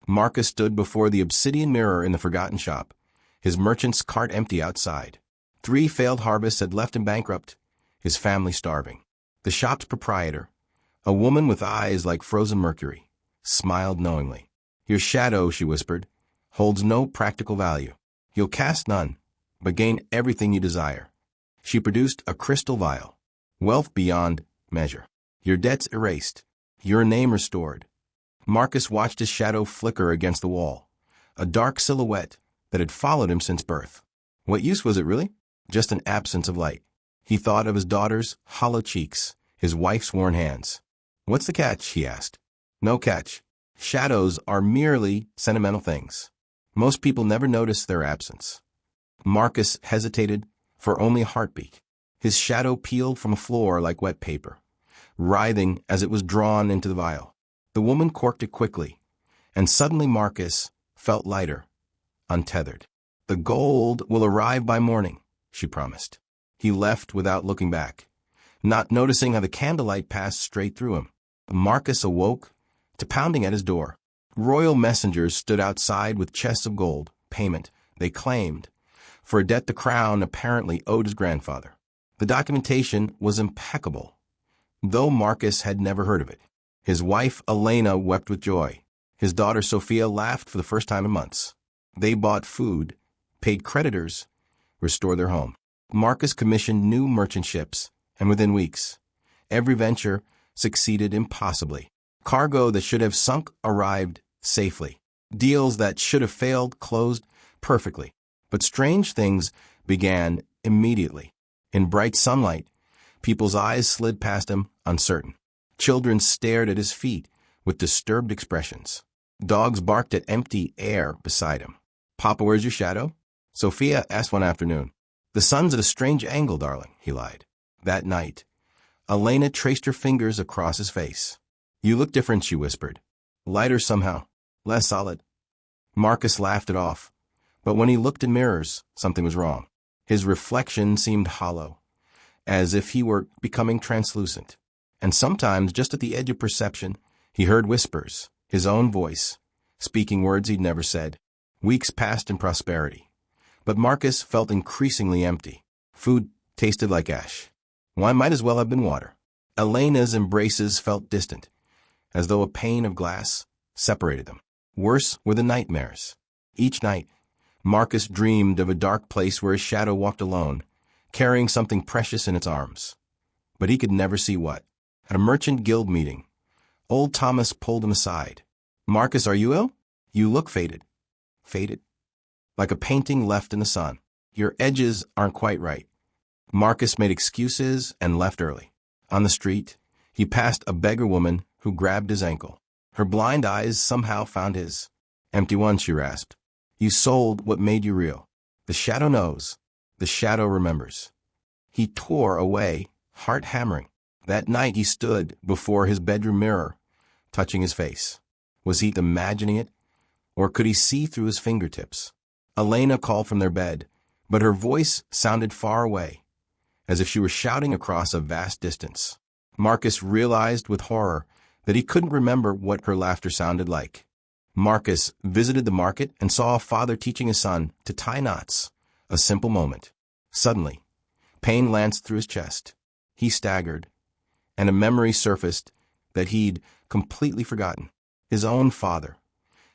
Marcus stood before the obsidian mirror in the forgotten shop, his merchant's cart empty outside. 3 failed harvests had left him bankrupt, his family starving. The shop's proprietor, a woman with eyes like frozen mercury, smiled knowingly. "Your shadow," she whispered, "holds no practical value. You'll cast none, but gain everything you desire." She produced a crystal vial, wealth beyond measure. Your debts erased, your name restored. Marcus watched his shadow flicker against the wall, a dark silhouette that had followed him since birth. What use was it really? Just an absence of light. He thought of his daughter's hollow cheeks, his wife's worn hands. "What's the catch?" he asked. "No catch. Shadows are merely sentimental things. Most people never notice their absence." Marcus hesitated for only a heartbeat. His shadow peeled from a floor like wet paper, writhing as it was drawn into the vial. The woman corked it quickly, and suddenly Marcus felt lighter, untethered. "The gold will arrive by morning," she promised. He left without looking back, not noticing how the candlelight passed straight through him. Marcus awoke to pounding at his door. Royal messengers stood outside with chests of gold, payment, they claimed, for a debt the crown apparently owed his grandfather. The documentation was impeccable, though Marcus had never heard of it. His wife, Elena, wept with joy. His daughter, Sophia, laughed for the first time in months. They bought food, paid creditors, restored their home. Marcus commissioned new merchant ships, and within weeks, every venture succeeded impossibly. Cargo that should have sunk arrived safely. Deals that should have failed closed perfectly. But strange things began immediately. In bright sunlight, people's eyes slid past him, uncertain. Children stared at his feet with disturbed expressions. Dogs barked at empty air beside him. "Papa, where's your shadow?" Sophia asked one afternoon. "The sun's at a strange angle, darling," he lied. That night, Elena traced her fingers across his face. "You look different," she whispered. "Lighter somehow, less solid." Marcus laughed it off, but when he looked in mirrors, something was wrong. His reflection seemed hollow, as if he were becoming translucent. And sometimes, just at the edge of perception, he heard whispers, his own voice, speaking words he'd never said. Weeks passed in prosperity, but Marcus felt increasingly empty. Food tasted like ash. Wine might as well have been water. Elena's embraces felt distant, as though a pane of glass separated them. Worse were the nightmares. Each night, Marcus dreamed of a dark place where his shadow walked alone, carrying something precious in its arms. But he could never see what. At a merchant guild meeting, old Thomas pulled him aside. "Marcus, are you ill? You look faded." "Faded?" "Like a painting left in the sun. Your edges aren't quite right." Marcus made excuses and left early. On the street, he passed a beggar woman who grabbed his ankle. Her blind eyes somehow found his. "Empty one," she rasped. "You sold what made you real." The shadow knows. The shadow remembers. He tore away, heart hammering. That night he stood before his bedroom mirror, touching his face. Was he imagining it, or could he see through his fingertips? Elena called from their bed, but her voice sounded far away, as if she were shouting across a vast distance. Marcus realized with horror that he couldn't remember what her laughter sounded like. Marcus visited the market and saw a father teaching his son to tie knots, a simple moment. Suddenly, pain lanced through his chest. He staggered, and a memory surfaced that he'd completely forgotten. His own father,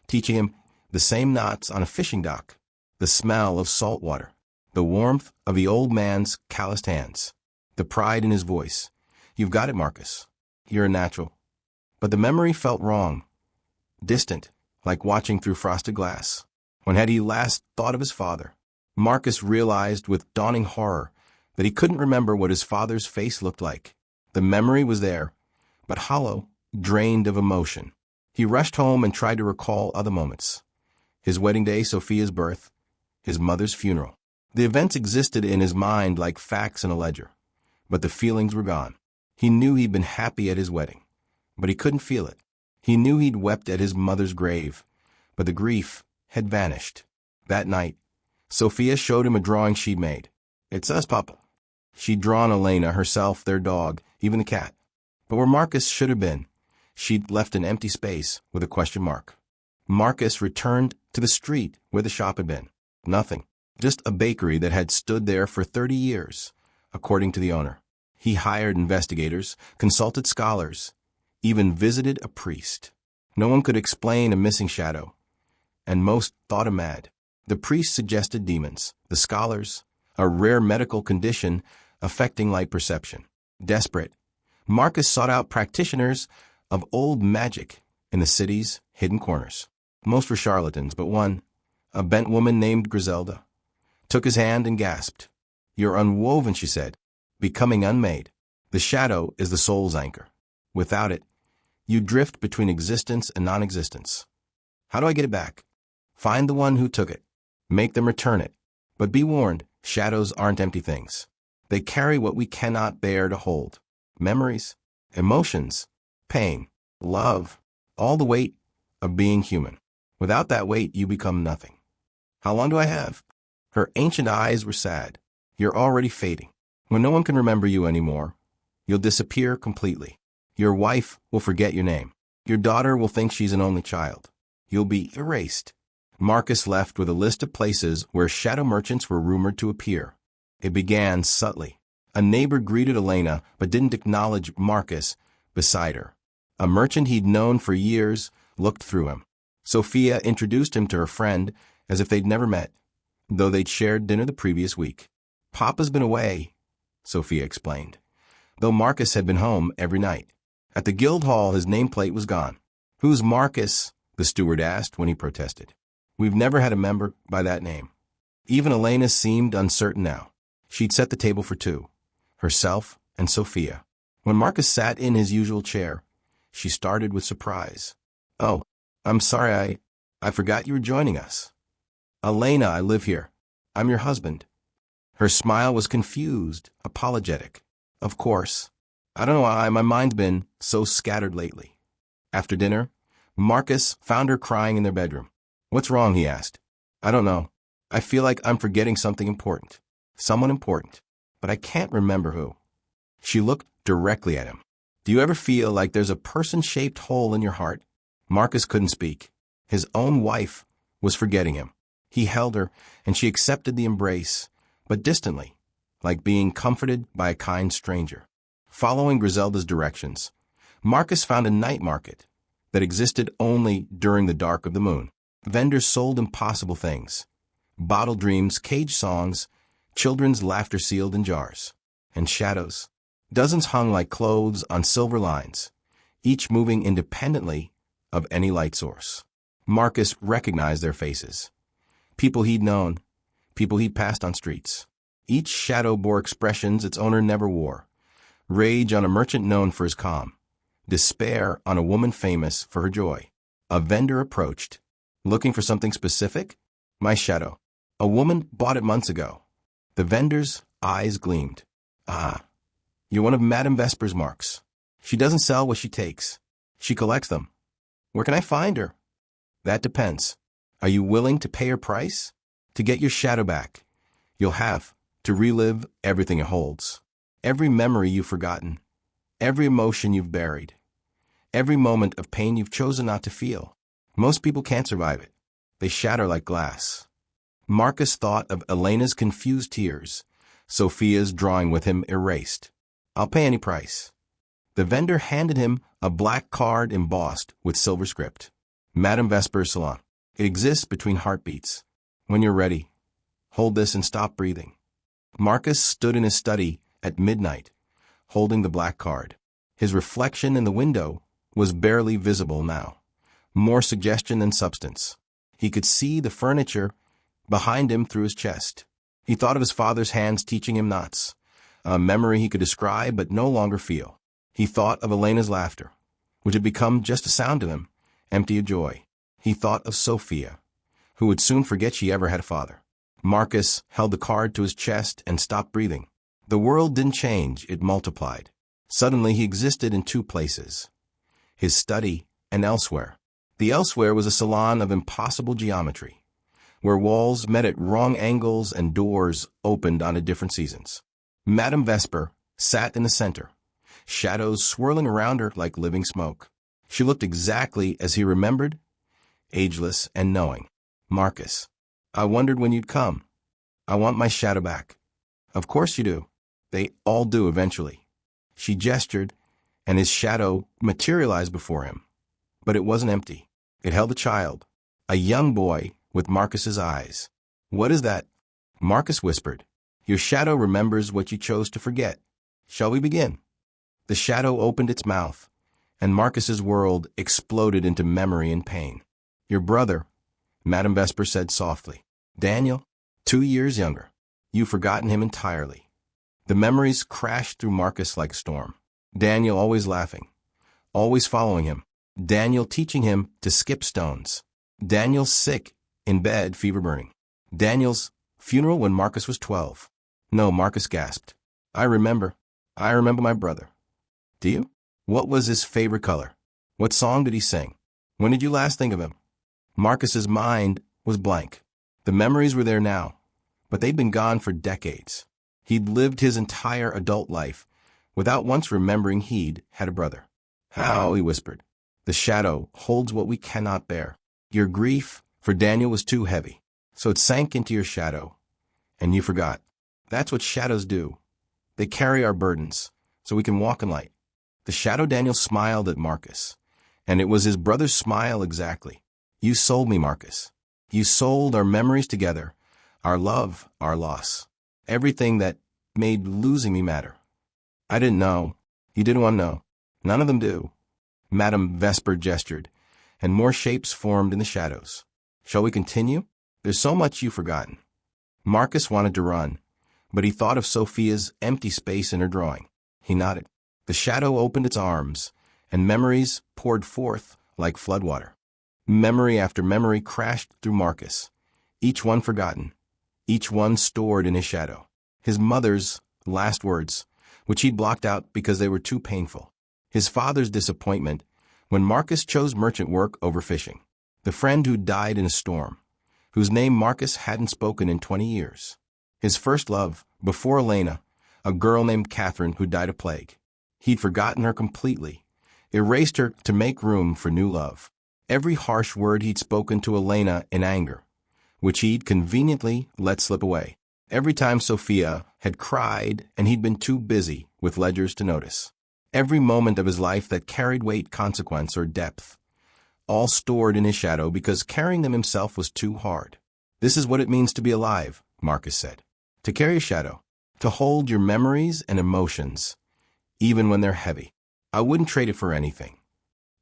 teaching him the same knots on a fishing dock, the smell of salt water, the warmth of the old man's calloused hands, the pride in his voice. "You've got it, Marcus. You're a natural." But the memory felt wrong, distant, like watching through frosted glass. When had he last thought of his father? Marcus realized with dawning horror that he couldn't remember what his father's face looked like. The memory was there, but hollow, drained of emotion. He rushed home and tried to recall other moments. His wedding day, Sophia's birth, his mother's funeral. The events existed in his mind like facts in a ledger, but the feelings were gone. He knew he'd been happy at his wedding, but he couldn't feel it. He knew he'd wept at his mother's grave, but the grief had vanished. That night, Sophia showed him a drawing she'd made. "It's us, Papa." She'd drawn Elena, herself, their dog, even the cat. But where Marcus should have been, she'd left an empty space with a question mark. Marcus returned to the street where the shop had been. Nothing. Just a bakery that had stood there for 30 years, according to the owner. He hired investigators, consulted scholars, even visited a priest. No one could explain a missing shadow, and most thought him mad. The priest suggested demons, the scholars, a rare medical condition affecting light perception. Desperate, Marcus sought out practitioners of old magic in the city's hidden corners. Most were charlatans, but one, a bent woman named Griselda, took his hand and gasped. "You're unwoven," she said, "becoming unmade. The shadow is the soul's anchor. Without it, you drift between existence and non-existence. How do I get it back?" "Find the one who took it. Make them return it. But be warned, shadows aren't empty things. They carry what we cannot bear to hold. Memories, emotions, pain, love, all the weight of being human. Without that weight, you become nothing." "How long do I have?" Her ancient eyes were sad. "You're already fading. When no one can remember you anymore, you'll disappear completely. Your wife will forget your name. Your daughter will think she's an only child. You'll be erased." Marcus left with a list of places where shadow merchants were rumored to appear. It began subtly. A neighbor greeted Elena but didn't acknowledge Marcus beside her. A merchant he'd known for years looked through him. Sophia introduced him to her friend as if they'd never met, though they'd shared dinner the previous week. "Papa's been away," Sophia explained, though Marcus had been home every night. At the guild hall, his nameplate was gone. "Who's Marcus?" the steward asked when he protested. "We've never had a member by that name." Even Elena seemed uncertain now. She'd set the table for two, herself and Sophia. When Marcus sat in his usual chair, she started with surprise. "Oh, I'm sorry, I forgot you were joining us." "Elena, I live here. I'm your husband." Her smile was confused, apologetic. "Of course. I don't know why my mind's been so scattered lately." After dinner, Marcus found her crying in their bedroom. "What's wrong?" he asked. "I don't know. I feel like I'm forgetting something important. Someone important. But I can't remember who." She looked directly at him. "Do you ever feel like there's a person-shaped hole in your heart?" Marcus couldn't speak. His own wife was forgetting him. He held her, and she accepted the embrace, but distantly, like being comforted by a kind stranger. Following Griselda's directions, Marcus found a night market that existed only during the dark of the moon. Vendors sold impossible things: bottle dreams, cage songs, children's laughter sealed in jars, and shadows. Dozens hung like clothes on silver lines, each moving independently of any light source. Marcus recognized their faces. People he'd known, people he'd passed on streets. Each shadow bore expressions its owner never wore: rage on a merchant known for his calm, despair on a woman famous for her joy. A vendor approached. "Looking for something specific?" "My shadow. A woman bought it months ago." The vendor's eyes gleamed. "Ah, you're one of Madame Vesper's marks. She doesn't sell what she takes. She collects them. Where can I find her?" "That depends. Are you willing to pay her price? To get your shadow back, you'll have to relive everything it holds. Every memory you've forgotten, every emotion you've buried, every moment of pain you've chosen not to feel. Most people can't survive it. They shatter like glass." Marcus thought of Elena's confused tears, Sophia's drawing with him erased. "I'll pay any price." The vendor handed him a black card embossed with silver script. "Madame Vesper's salon. It exists between heartbeats. When you're ready, hold this and stop breathing." Marcus stood in his study at midnight, holding the black card. His reflection in the window was barely visible now, more suggestion than substance. He could see the furniture behind him through his chest. He thought of his father's hands teaching him knots, a memory he could describe but no longer feel. He thought of Elena's laughter, which had become just a sound to him, empty of joy. He thought of Sophia, who would soon forget she ever had a father. Marcus held the card to his chest and stopped breathing. The world didn't change, it multiplied. Suddenly he existed in two places: his study and elsewhere. The elsewhere was a salon of impossible geometry, where walls met at wrong angles and doors opened onto different seasons. Madame Vesper sat in the center, shadows swirling around her like living smoke. She looked exactly as he remembered ageless and knowing. Marcus, I wondered when you'd come. I want my shadow back. Of course you do. They all do eventually. She gestured, and his shadow materialized before him. But it wasn't empty. It held a child, a young boy with Marcus's eyes. What is that? Marcus whispered. Your shadow remembers what you chose to forget. Shall we begin? The shadow opened its mouth, and Marcus's world exploded into memory and pain. Your brother, Madame Vesper said softly. Daniel, 2 years younger. You've forgotten him entirely. The memories crashed through Marcus like a storm. Daniel always laughing, always following him. Daniel teaching him to skip stones. Daniel sick, in bed, fever burning. Daniel's funeral when Marcus was 12. No, Marcus gasped. I remember my brother. Do you? What was his favorite color? What song did he sing? When did you last think of him? Marcus's mind was blank. The memories were there now, but they'd been gone for decades. He'd lived his entire adult life without once remembering he'd had a brother. How, he whispered. The shadow holds what we cannot bear. Your grief for Daniel was too heavy, so it sank into your shadow, and you forgot. That's what shadows do. They carry our burdens, so we can walk in light. The shadow Daniel smiled at Marcus, and it was his brother's smile exactly. You sold me, Marcus. You sold our memories together, our love, our loss, everything that made losing me matter. I didn't know. You didn't want to know. None of them do. Madame Vesper gestured, and more shapes formed in the shadows. Shall we continue? There's so much you've forgotten. Marcus wanted to run, but he thought of Sophia's empty space in her drawing. He nodded. The shadow opened its arms, and memories poured forth like floodwater. Memory after memory crashed through Marcus, each one forgotten, each one stored in his shadow. His mother's last words, which he'd blocked out because they were too painful. His father's disappointment when Marcus chose merchant work over fishing. The friend who died in a storm, whose name Marcus hadn't spoken in 20 years. His first love, before Elena, a girl named Catherine who died of plague. He'd forgotten her completely, erased her to make room for new love. Every harsh word he'd spoken to Elena in anger, which he'd conveniently let slip away. Every time Sophia had cried and he'd been too busy with ledgers to notice. Every moment of his life that carried weight, consequence, or depth, all stored in his shadow because carrying them himself was too hard. This is what it means to be alive, Marcus said. To carry a shadow, to hold your memories and emotions, even when they're heavy. I wouldn't trade it for anything.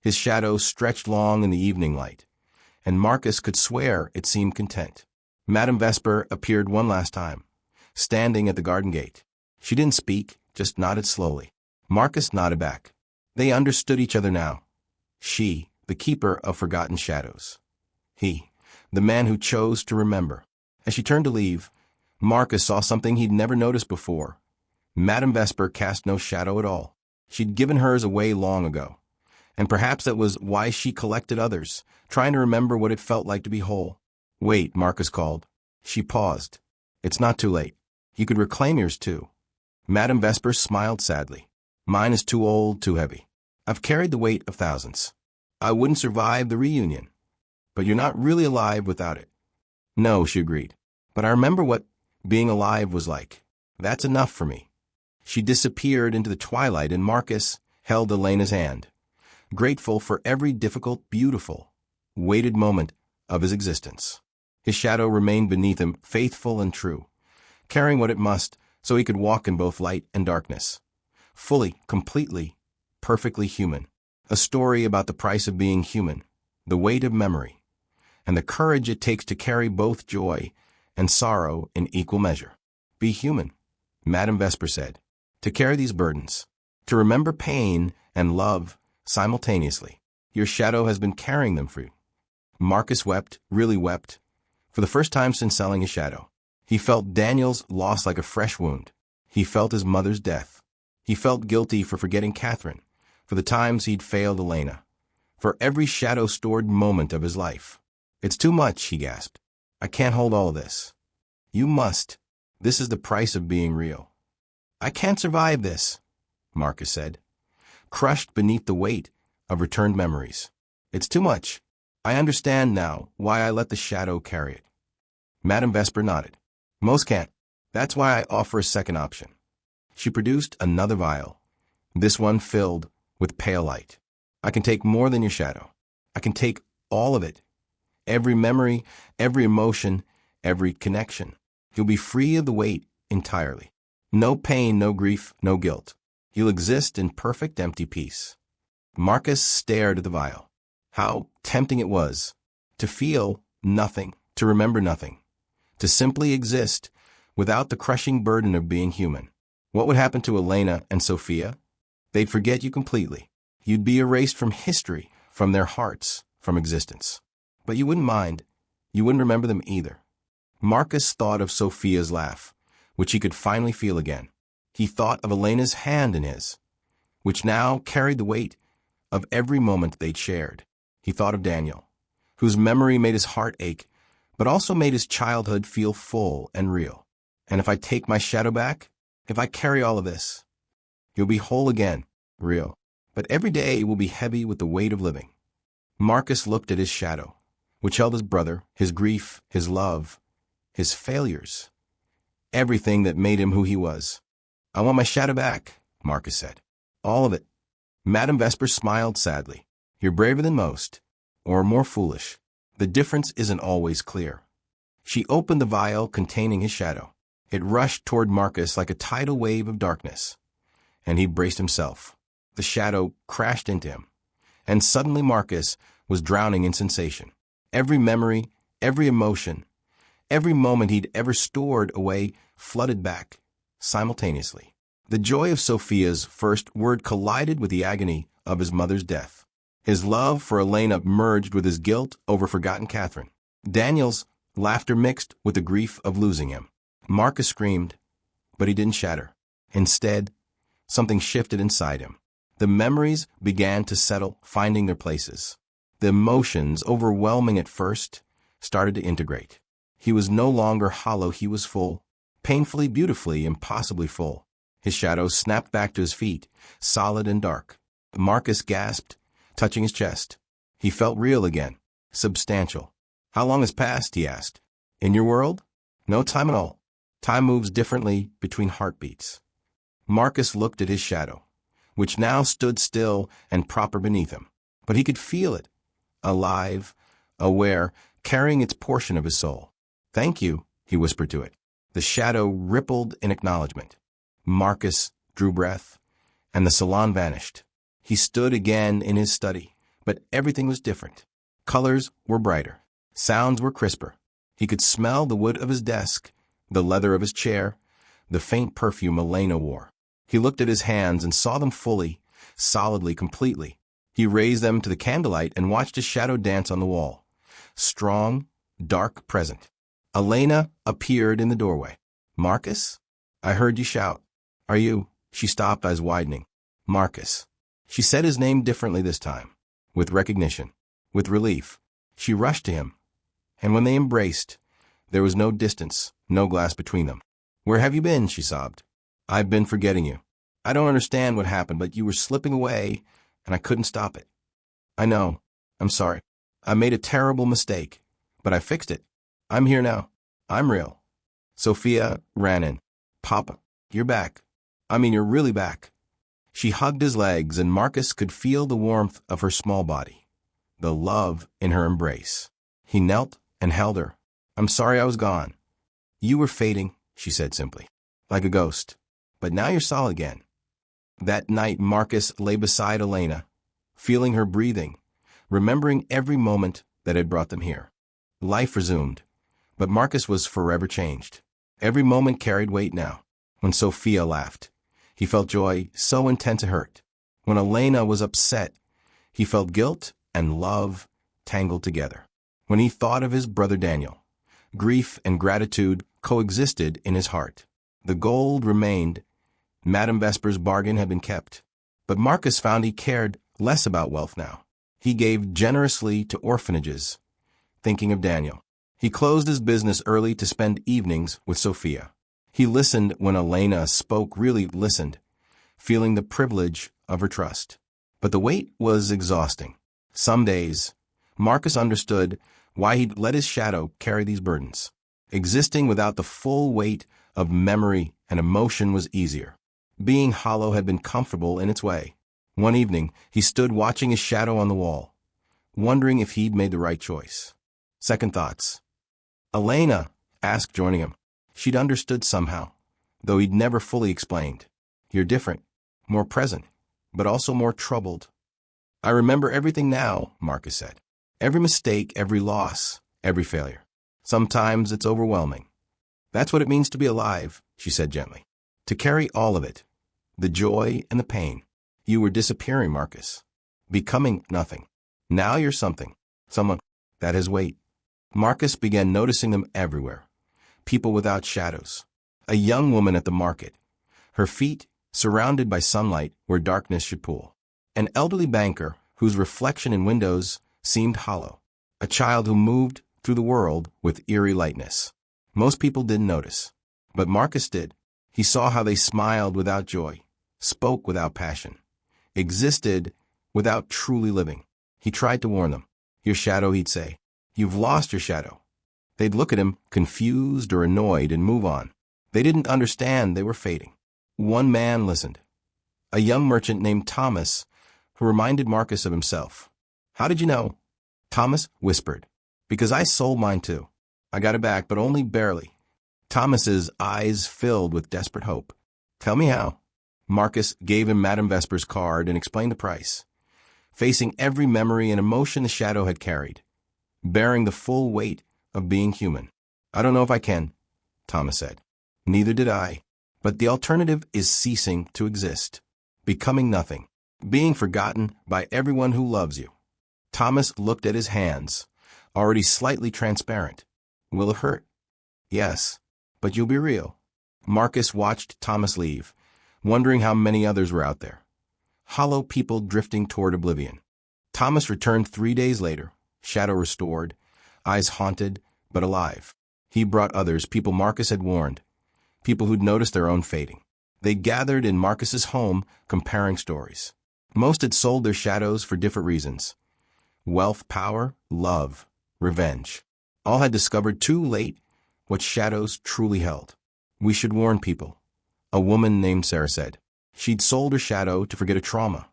His shadow stretched long in the evening light, and Marcus could swear it seemed content. Madame Vesper appeared one last time, standing at the garden gate. She didn't speak, just nodded slowly. Marcus nodded back. They understood each other now. She, the keeper of forgotten shadows. He, the man who chose to remember. As she turned to leave, Marcus saw something he'd never noticed before. Madame Vesper cast no shadow at all. She'd given hers away long ago. And perhaps that was why she collected others, trying to remember what it felt like to be whole. Wait, Marcus called. She paused. It's not too late. You could reclaim yours too. Madame Vesper smiled sadly. Mine is too old, too heavy. I've carried the weight of thousands. I wouldn't survive the reunion. But you're not really alive without it. No, she agreed. But I remember what being alive was like. That's enough for me. She disappeared into the twilight, and Marcus held Elena's hand, grateful for every difficult, beautiful, weighted moment of his existence. His shadow remained beneath him, faithful and true, carrying what it must so he could walk in both light and darkness. Fully, completely, perfectly human. A story about the price of being human, the weight of memory, and the courage it takes to carry both joy and sorrow in equal measure. Be human, Madame Vesper said, to carry these burdens, to remember pain and love simultaneously. Your shadow has been carrying them for you. Marcus wept, really wept, for the first time since selling his shadow. He felt Daniel's loss like a fresh wound. He felt his mother's death. He felt guilty for forgetting Catherine, for the times he'd failed Elena, for every shadow-stored moment of his life. It's too much, he gasped. I can't hold all of this. You must. This is the price of being real. I can't survive this, Marcus said, crushed beneath the weight of returned memories. It's too much. I understand now why I let the shadow carry it. Madame Vesper nodded. Most can't. That's why I offer a second option. She produced another vial, this one filled with pale light. I can take more than your shadow. I can take all of it. Every memory, every emotion, every connection. You'll be free of the weight entirely. No pain, no grief, no guilt. You'll exist in perfect empty peace. Marcus stared at the vial. How tempting it was to feel nothing, to remember nothing, to simply exist without the crushing burden of being human. What would happen to Elena and Sophia? They'd forget you completely. You'd be erased from history, from their hearts, from existence. But you wouldn't mind. You wouldn't remember them either. Marcus thought of Sophia's laugh, which he could finally feel again. He thought of Elena's hand in his, which now carried the weight of every moment they'd shared. He thought of Daniel, whose memory made his heart ache, but also made his childhood feel full and real. And if I take my shadow back, if I carry all of this, you'll be whole again, real. But every day will be heavy with the weight of living. Marcus looked at his shadow, which held his brother, his grief, his love, his failures, everything that made him who he was. I want my shadow back, Marcus said. All of it. Madame Vesper smiled sadly. You're braver than most, or more foolish. The difference isn't always clear. She opened the vial containing his shadow. It rushed toward Marcus like a tidal wave of darkness, and he braced himself. The shadow crashed into him, and suddenly Marcus was drowning in sensation. Every memory, every emotion, every moment he'd ever stored away flooded back simultaneously. The joy of Sophia's first word collided with the agony of his mother's death. His love for Elena merged with his guilt over forgotten Catherine. Daniel's laughter mixed with the grief of losing him. Marcus screamed, but he didn't shatter. Instead, something shifted inside him. The memories began to settle, finding their places. The emotions, overwhelming at first, started to integrate. He was no longer hollow, he was full. Painfully, beautifully, impossibly full. His shadow snapped back to his feet, solid and dark. Marcus gasped, touching his chest. He felt real again, substantial. How long has passed, he asked. In your world? No time at all. Time moves differently between heartbeats. Marcus looked at his shadow, which now stood still and proper beneath him. But he could feel it, alive, aware, carrying its portion of his soul. Thank you, he whispered to it. The shadow rippled in acknowledgement. Marcus drew breath, and the salon vanished. He stood again in his study, but everything was different. Colors were brighter. Sounds were crisper. He could smell the wood of his desk, the leather of his chair, the faint perfume Elena wore. He looked at his hands and saw them fully, solidly, completely. He raised them to the candlelight and watched his shadow dance on the wall. Strong, dark, present. Elena appeared in the doorway. Marcus? I heard you shout. Are you? She stopped, eyes widening. Marcus. She said his name differently this time, with recognition, with relief. She rushed to him, and when they embraced, there was no distance, no glass between them. Where have you been? She sobbed. I've been forgetting you. I don't understand what happened, but you were slipping away, and I couldn't stop it. I know. I'm sorry. I made a terrible mistake, but I fixed it. I'm here now. I'm real. Sophia ran in. Papa, you're back. I mean, you're really back. She hugged his legs, and Marcus could feel the warmth of her small body, the love in her embrace. He knelt and held her. I'm sorry I was gone. You were fading, she said simply, like a ghost. But now you're solid again. That night, Marcus lay beside Elena, feeling her breathing, remembering every moment that had brought them here. Life resumed, but Marcus was forever changed. Every moment carried weight now. When Sophia laughed, he felt joy so intense it hurt. When Elena was upset, he felt guilt and love tangled together. When he thought of his brother Daniel, grief and gratitude coexisted in his heart. The gold remained. Madame Vesper's bargain had been kept. But Marcus found he cared less about wealth now. He gave generously to orphanages, thinking of Daniel. He closed his business early to spend evenings with Sophia. He listened when Elena spoke, really listened, feeling the privilege of her trust. But the wait was exhausting. Some days, Marcus understood why he'd let his shadow carry these burdens. Existing without the full weight of memory and emotion was easier. Being hollow had been comfortable in its way. One evening, he stood watching his shadow on the wall, wondering if he'd made the right choice. Second thoughts. Elena asked, joining him. She'd understood somehow, though he'd never fully explained. You're different, more present, but also more troubled. I remember everything now, Marcus said. Every mistake, every loss, every failure. Sometimes it's overwhelming. That's what it means to be alive, she said gently. To carry all of it, the joy and the pain. You were disappearing, Marcus. Becoming nothing. Now you're something. Someone that has weight. Marcus began noticing them everywhere. People without shadows. A young woman at the market. Her feet surrounded by sunlight where darkness should pool. An elderly banker whose reflection in windows seemed hollow. A child who moved through the world with eerie lightness. Most people didn't notice, but Marcus did. He saw how they smiled without joy, spoke without passion, existed without truly living. He tried to warn them. Your shadow, he'd say. You've lost your shadow. They'd look at him, confused or annoyed, and move on. They didn't understand they were fading. One man listened. A young merchant named Thomas, who reminded Marcus of himself. How did you know? Thomas whispered. Because I sold mine too. I got it back, but only barely. Thomas's eyes filled with desperate hope. Tell me how. Marcus gave him Madame Vesper's card and explained the price. Facing every memory and emotion the shadow had carried. Bearing the full weight of being human. I don't know if I can, Thomas said. Neither did I. But the alternative is ceasing to exist. Becoming nothing. Being forgotten by everyone who loves you. Thomas looked at his hands, already slightly transparent. Will it hurt? Yes, but you'll be real. Marcus watched Thomas leave, wondering how many others were out there. Hollow people drifting toward oblivion. Thomas returned 3 days later, shadow restored, eyes haunted, but alive. He brought others, people Marcus had warned, people who'd noticed their own fading. They gathered in Marcus's home, comparing stories. Most had sold their shadows for different reasons. Wealth, power, love, revenge. All had discovered too late what shadows truly held. We should warn people, a woman named Sarah said. She'd sold her shadow to forget a trauma,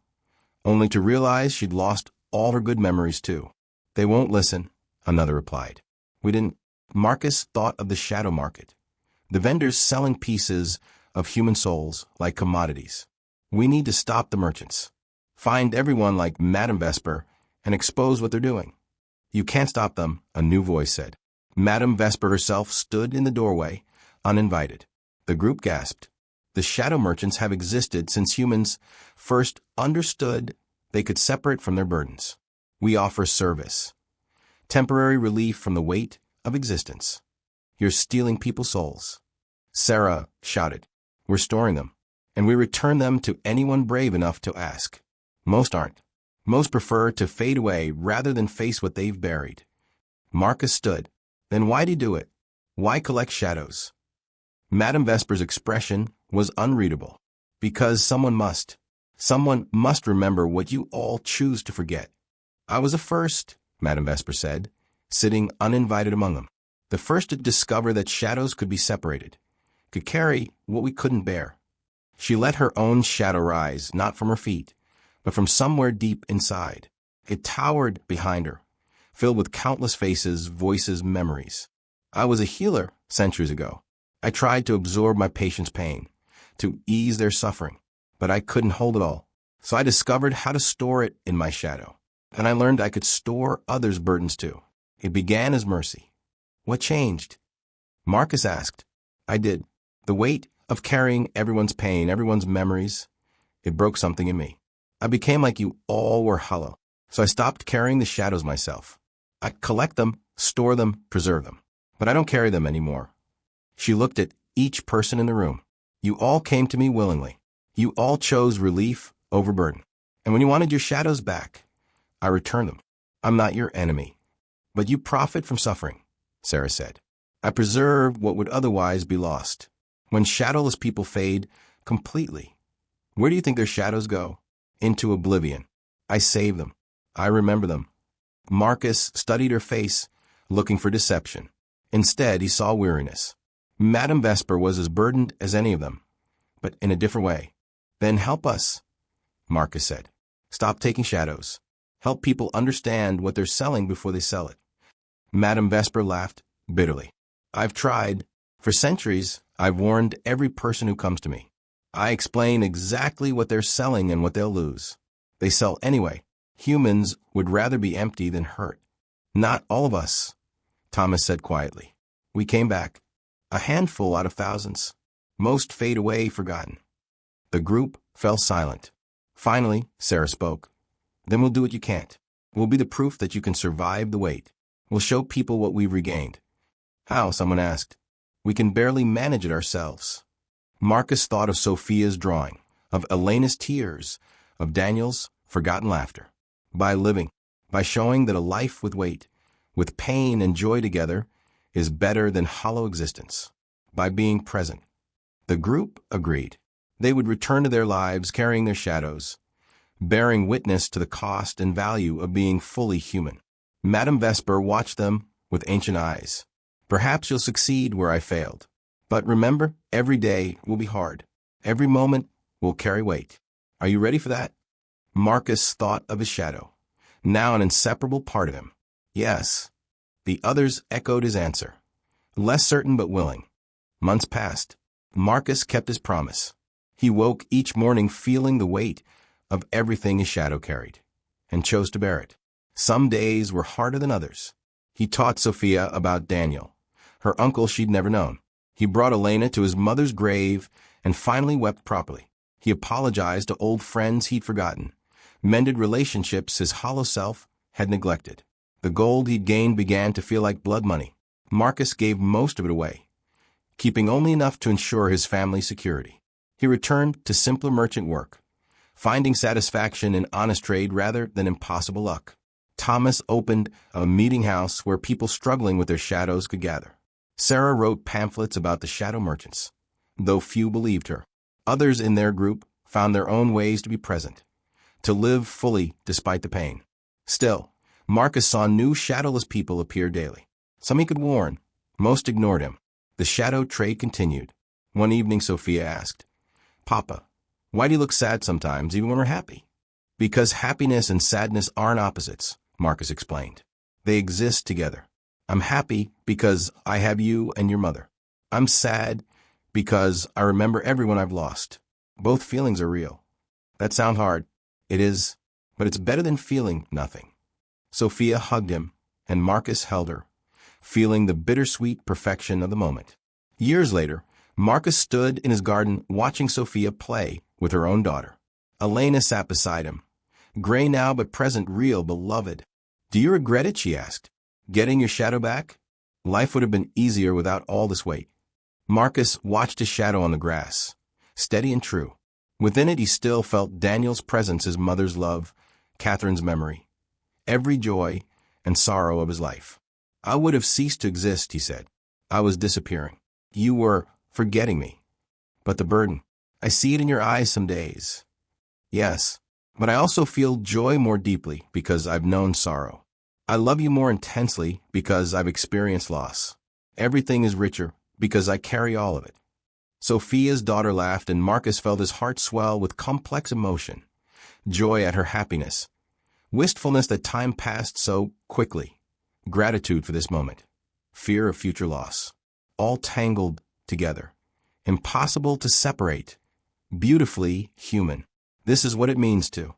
only to realize she'd lost all her good memories too. They won't listen, another replied. We didn't. Marcus thought of the shadow market, the vendors selling pieces of human souls like commodities. We need to stop the merchants, find everyone like Madame Vesper, and expose what they're doing. You can't stop them, a new voice said. Madame Vesper herself stood in the doorway, uninvited. The group gasped. The shadow merchants have existed since humans first understood they could separate from their burdens. We offer service, temporary relief from the weight of existence. You're stealing people's souls. Sarah shouted. We're storing them, and we return them to anyone brave enough to ask. Most aren't. Most prefer to fade away rather than face what they've buried. Marcus stood. Then why'd he do it? Why collect shadows? Madame Vesper's expression was unreadable. Because someone must. Someone must remember what you all choose to forget. I was the first, Madame Vesper said, sitting uninvited among them. The first to discover that shadows could be separated, could carry what we couldn't bear. She let her own shadow rise, not from her feet, but from somewhere deep inside. It towered behind her, filled with countless faces, voices, memories. I was a healer centuries ago. I tried to absorb my patients' pain, to ease their suffering, but I couldn't hold it all. So I discovered how to store it in my shadow. And I learned I could store others' burdens too. It began as mercy. What changed? Marcus asked. I did. The weight of carrying everyone's pain, everyone's memories, it broke something in me. I became like you all were hollow. So I stopped carrying the shadows myself. I collect them, store them, preserve them. But I don't carry them anymore. She looked at each person in the room. You all came to me willingly. You all chose relief over burden. And when you wanted your shadows back, I returned them. I'm not your enemy. But you profit from suffering, Sarah said. I preserve what would otherwise be lost. When shadowless people fade completely, where do you think their shadows go? Into oblivion. I save them. I remember them. Marcus studied her face, looking for deception. Instead, he saw weariness. Madame Vesper was as burdened as any of them, but in a different way. Then help us, Marcus said. Stop taking shadows. Help people understand what they're selling before they sell it. Madame Vesper laughed bitterly. I've tried. For centuries, I've warned every person who comes to me. I explain exactly what they're selling and what they'll lose. They sell anyway. Humans would rather be empty than hurt. Not all of us, Thomas said quietly. We came back. A handful out of thousands. Most fade away forgotten. The group fell silent. Finally, Sarah spoke. Then we'll do what you can't. We'll be the proof that you can survive the wait. We'll show people what we've regained. How? Someone asked. We can barely manage it ourselves. Marcus thought of Sophia's drawing, of Elena's tears, of Daniel's forgotten laughter. By living, by showing that a life with weight, with pain and joy together, is better than hollow existence. By being present. The group agreed. They would return to their lives carrying their shadows, bearing witness to the cost and value of being fully human. Madame Vesper watched them with ancient eyes. Perhaps you'll succeed where I failed. But remember, every day will be hard. Every moment will carry weight. Are you ready for that? Marcus thought of his shadow, now an inseparable part of him. Yes. The others echoed his answer, less certain but willing. Months passed. Marcus kept his promise. He woke each morning feeling the weight of everything his shadow carried, and chose to bear it. Some days were harder than others. He taught Sophia about Daniel, her uncle she'd never known. He brought Elena to his mother's grave and finally wept properly. He apologized to old friends he'd forgotten, mended relationships his hollow self had neglected. The gold he'd gained began to feel like blood money. Marcus gave most of it away, keeping only enough to ensure his family's security. He returned to simpler merchant work, finding satisfaction in honest trade rather than impossible luck. Thomas opened a meeting house where people struggling with their shadows could gather. Sarah wrote pamphlets about the shadow merchants, though few believed her. Others in their group found their own ways to be present, to live fully despite the pain. Still, Marcus saw new shadowless people appear daily. Some he could warn, most ignored him. The shadow trade continued. One evening Sophia asked, Papa, why do you look sad sometimes even when we're happy? Because happiness and sadness aren't opposites, Marcus explained. They exist together. I'm happy because I have you and your mother. I'm sad because I remember everyone I've lost. Both feelings are real. That sounds hard. It is, but it's better than feeling nothing. Sophia hugged him, and Marcus held her, feeling the bittersweet perfection of the moment. Years later, Marcus stood in his garden watching Sophia play with her own daughter. Elena sat beside him, gray now but present, real, beloved. Do you regret it? She asked. Getting your shadow back? Life would have been easier without all this weight. Marcus watched his shadow on the grass, steady and true. Within it he still felt Daniel's presence, his mother's love, Catherine's memory, every joy and sorrow of his life. I would have ceased to exist, he said. I was disappearing. You were forgetting me. But the burden, I see it in your eyes some days. Yes, but I also feel joy more deeply because I've known sorrow. I love you more intensely because I've experienced loss. Everything is richer because I carry all of it. Sophia's daughter laughed, and Marcus felt his heart swell with complex emotion, joy at her happiness, wistfulness that time passed so quickly, gratitude for this moment, fear of future loss, all tangled together, impossible to separate, beautifully human. This is what it means to